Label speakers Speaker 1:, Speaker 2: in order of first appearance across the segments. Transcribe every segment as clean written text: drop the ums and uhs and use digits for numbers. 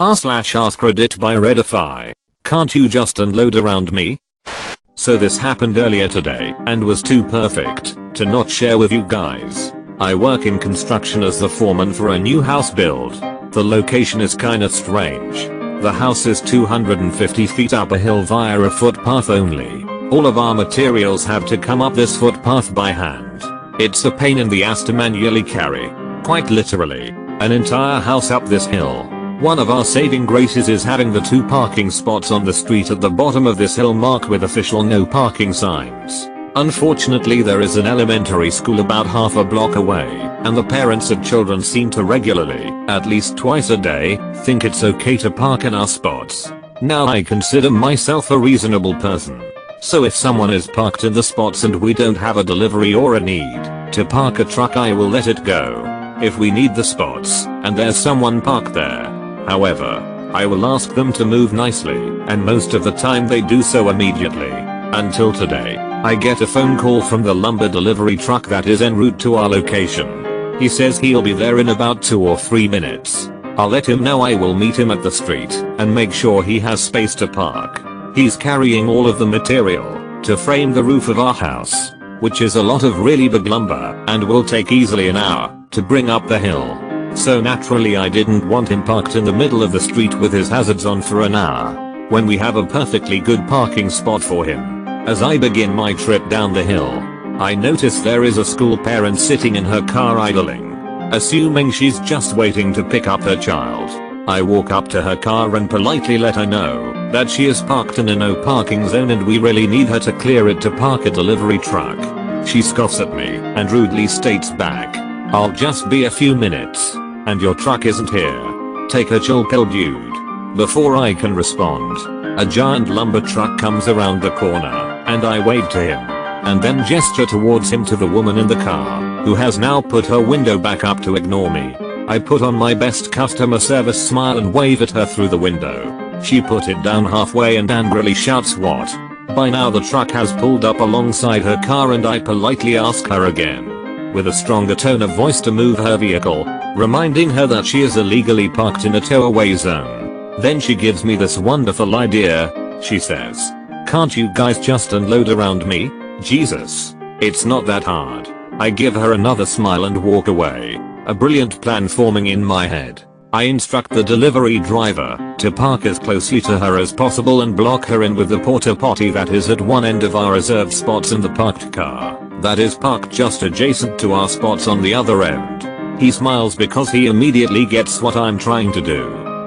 Speaker 1: r/ask Reddit by Redify. Can't you just unload around me? So this happened earlier today and was too perfect to not share with you guys. I work in construction as the foreman for a new house build. The location is kinda strange. The house is 250 feet up a hill via a footpath only. All of our materials have to come up this footpath by hand. It's a pain in the ass to manually carry, quite literally, an entire house up this hill. One of our saving graces is having the 2 parking spots on the street at the bottom of this hill marked with official no parking signs. Unfortunately, there is an elementary school about half a block away, and the parents of children seem to regularly, at least twice a day, think it's okay to park in our spots. Now I consider myself a reasonable person. So if someone is parked in the spots and we don't have a delivery or a need to park a truck, I will let it go. If we need the spots and there's someone parked there, however, I will ask them to move nicely, and most of the time they do so immediately. Until today, I get a phone call from the lumber delivery truck that is en route to our location. He says he'll be there in about 2 or 3 minutes. I'll let him know I will meet him at the street and make sure he has space to park. He's carrying all of the material to frame the roof of our house, which is a lot of really big lumber and will take easily an hour to bring up the hill. So naturally I didn't want him parked in the middle of the street with his hazards on for an hour, when we have a perfectly good parking spot for him. As I begin my trip down the hill, I notice there is a school parent sitting in her car idling, assuming she's just waiting to pick up her child. I walk up to her car and politely let her know that she is parked in a no parking zone and we really need her to clear it to park a delivery truck. She scoffs at me and rudely states back, "I'll just be a few minutes. And your truck isn't here. Take a chill pill, dude." Before I can respond, a giant lumber truck comes around the corner, and I wave to him, and then gesture towards him to the woman in the car, who has now put her window back up to ignore me. I put on my best customer service smile and wave at her through the window. She put it down halfway and angrily shouts, "What?" By now the truck has pulled up alongside her car and I politely ask her again, with a stronger tone of voice, to move her vehicle, reminding her that she is illegally parked in a tow-away zone. Then she gives me this wonderful idea. She says, "Can't you guys just unload around me? Jesus. It's not that hard." I give her another smile and walk away, a brilliant plan forming in my head. I instruct the delivery driver to park as closely to her as possible and block her in with the porta potty that is at one end of our reserved spots in the parked car, that is parked just adjacent to our spots on the other end. He smiles because he immediately gets what I'm trying to do,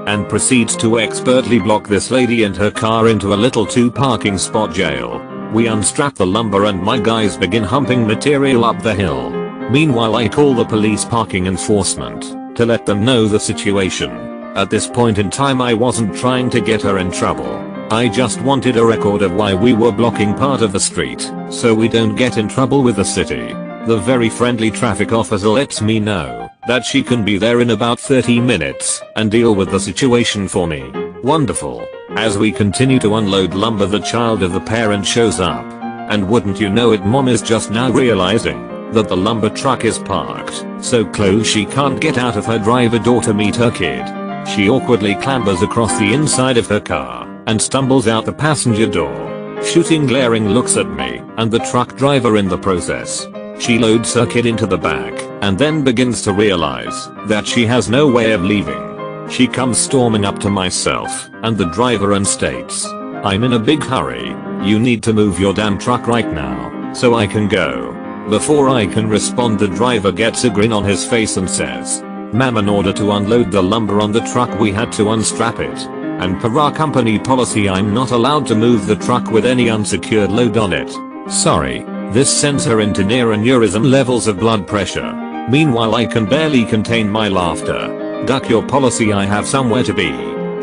Speaker 1: and proceeds to expertly block this lady and her car into a little 2 parking spot jail. We unstrap the lumber and my guys begin humping material up the hill. Meanwhile I call the police parking enforcement to let them know the situation. At this point in time I wasn't trying to get her in trouble. I just wanted a record of why we were blocking part of the street, so we don't get in trouble with the city. The very friendly traffic officer lets me know that she can be there in about 30 minutes and deal with the situation for me. Wonderful. As we continue to unload lumber, the child of the parent shows up. And wouldn't you know it, mom is just now realizing that the lumber truck is parked so close she can't get out of her driver door to meet her kid. She awkwardly clambers across the inside of her car and stumbles out the passenger door, shooting glaring looks at me and the truck driver in the process. She loads her kid into the back and then begins to realize that she has no way of leaving. She comes storming up to myself and the driver and states, "I'm in a big hurry. You need to move your damn truck right now so I can go." Before I can respond, the driver gets a grin on his face and says, "Ma'am, in order to unload the lumber on the truck we had to unstrap it. And per our company policy I'm not allowed to move the truck with any unsecured load on it. Sorry." This sends her into near aneurysm levels of blood pressure. Meanwhile I can barely contain my laughter. "Duck your policy, I have somewhere to be,"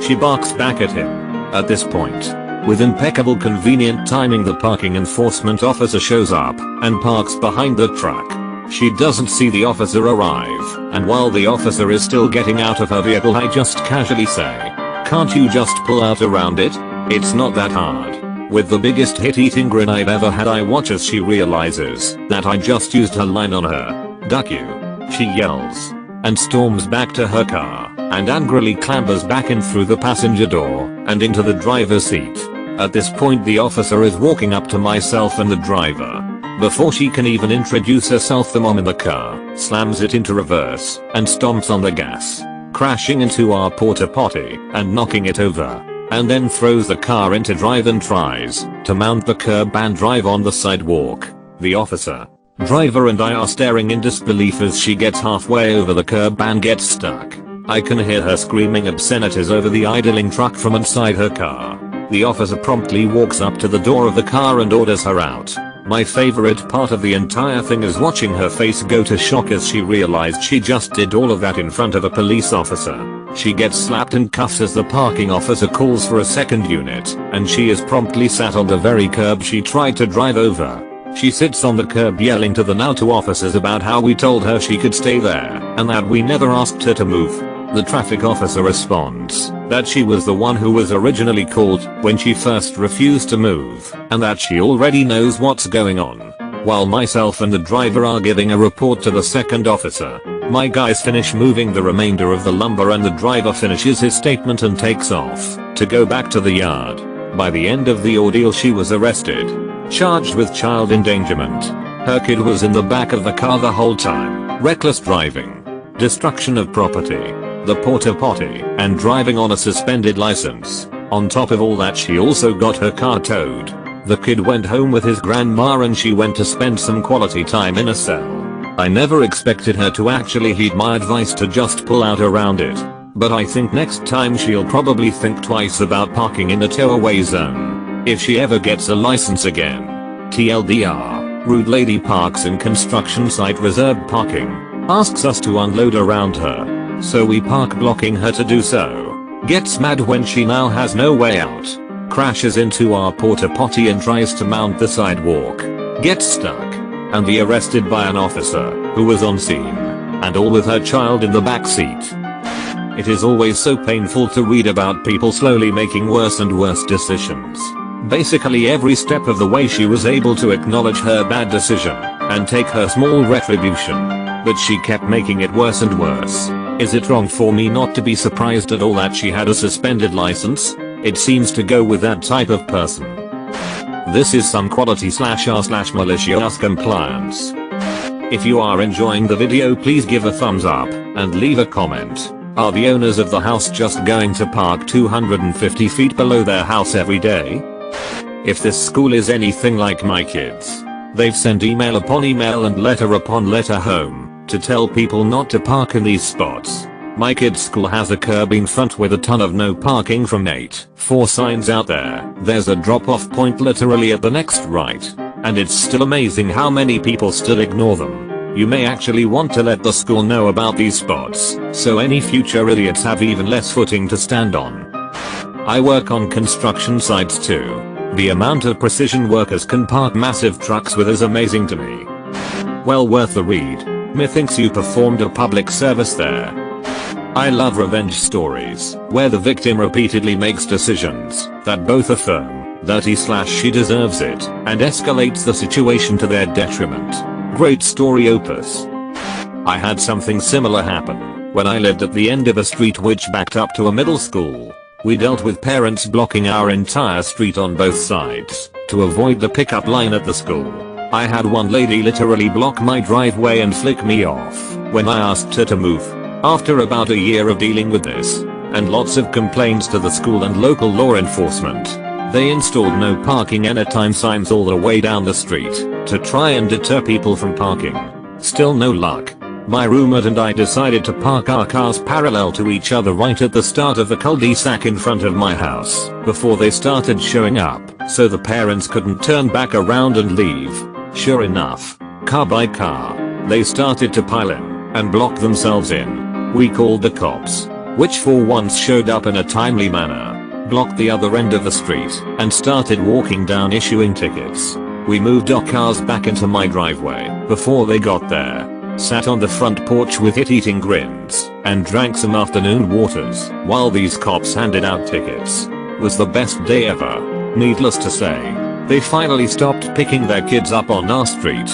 Speaker 1: she barks back at him. At this point, with impeccable convenient timing, the parking enforcement officer shows up and parks behind the truck. She doesn't see the officer arrive, and while the officer is still getting out of her vehicle I just casually say, "Can't you just pull out around it? It's not that hard." With the biggest hit-eating grin I've ever had, I watch as she realizes that I just used her line on her. "Duck you," she yells, and storms back to her car and angrily clambers back in through the passenger door and into the driver's seat. At this point the officer is walking up to myself and the driver. Before she can even introduce herself, the mom in the car slams it into reverse and stomps on the gas, crashing into our porta potty and knocking it over, and then throws the car into drive and tries to mount the curb and drive on the sidewalk. The officer, driver and I are staring in disbelief as she gets halfway over the curb and gets stuck. I can hear her screaming obscenities over the idling truck from inside her car. The officer promptly walks up to the door of the car and orders her out. My favorite part of the entire thing is watching her face go to shock as she realized she just did all of that in front of a police officer. She gets slapped in cuffs as the parking officer calls for a second unit, and she is promptly sat on the very curb she tried to drive over. She sits on the curb yelling to the now two officers about how we told her she could stay there and that we never asked her to move. The traffic officer responds that she was the one who was originally called when she first refused to move and that she already knows what's going on. While myself and the driver are giving a report to the second officer, my guys finish moving the remainder of the lumber and the driver finishes his statement and takes off to go back to the yard. By the end of the ordeal she was arrested, charged with child endangerment. Her kid was in the back of the car the whole time, reckless driving, destruction of property, the porta potty, and driving on a suspended license. On top of all that she also got her car towed. The kid went home with his grandma and she went to spend some quality time in a cell. I never expected her to actually heed my advice to just pull out around it, but I think next time she'll probably think twice about parking in a tow-away zone if she ever gets a license again. TLDR, rude lady parks in construction site reserved parking, asks us to unload around her, so we park blocking her to do so, gets mad when she now has no way out, crashes into our porta potty and tries to mount the sidewalk, gets stuck, and be arrested by an officer who was on scene, and all with her child in the back seat. It is always so painful to read about people slowly making worse and worse decisions. Basically every step of the way she was able to acknowledge her bad decision and take her small retribution, but she kept making it worse and worse. Is it wrong for me not to be surprised at all that she had a suspended license? It seems to go with that type of person. This is some quality /r/malicious compliance. If you are enjoying the video, please give a thumbs up and leave a comment. Are the owners of the house just going to park 250 feet below their house every day? If this school is anything like my kids, they've sent email upon email and letter upon letter home to tell people not to park in these spots. My kid's school has a curb in front with a ton of no parking from 8-4 signs out there. There's a drop-off point literally at the next right, and it's still amazing how many people still ignore them. You may actually want to let the school know about these spots, so any future idiots have even less footing to stand on. I work on construction sites too. The amount of precision workers can park massive trucks with is amazing to me. Well worth the read. Methinks you performed a public service there. I love revenge stories, where the victim repeatedly makes decisions that both affirm that he/she deserves it and escalates the situation to their detriment. Great story opus. I had something similar happen when I lived at the end of a street which backed up to a middle school. We dealt with parents blocking our entire street on both sides to avoid the pickup line at the school. I had one lady literally block my driveway and flick me off when I asked her to move. After about a year of dealing with this, and lots of complaints to the school and local law enforcement, they installed no parking anytime signs all the way down the street to try and deter people from parking. Still no luck. My roommate and I decided to park our cars parallel to each other right at the start of the cul-de-sac in front of my house before they started showing up, so the parents couldn't turn back around and leave. Sure enough, car by car, they started to pile in and block themselves in. We called the cops, which for once showed up in a timely manner, blocked the other end of the street, and started walking down issuing tickets. We moved our cars back into my driveway before they got there, sat on the front porch with it-eating grins, and drank some afternoon waters while these cops handed out tickets. Was the best day ever. Needless to say, they finally stopped picking their kids up on our street.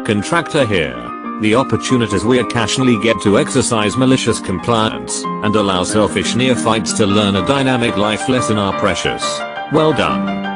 Speaker 1: Contractor here. The opportunities we occasionally get to exercise malicious compliance and allow selfish neophytes to learn a dynamic life lesson are precious. Well done.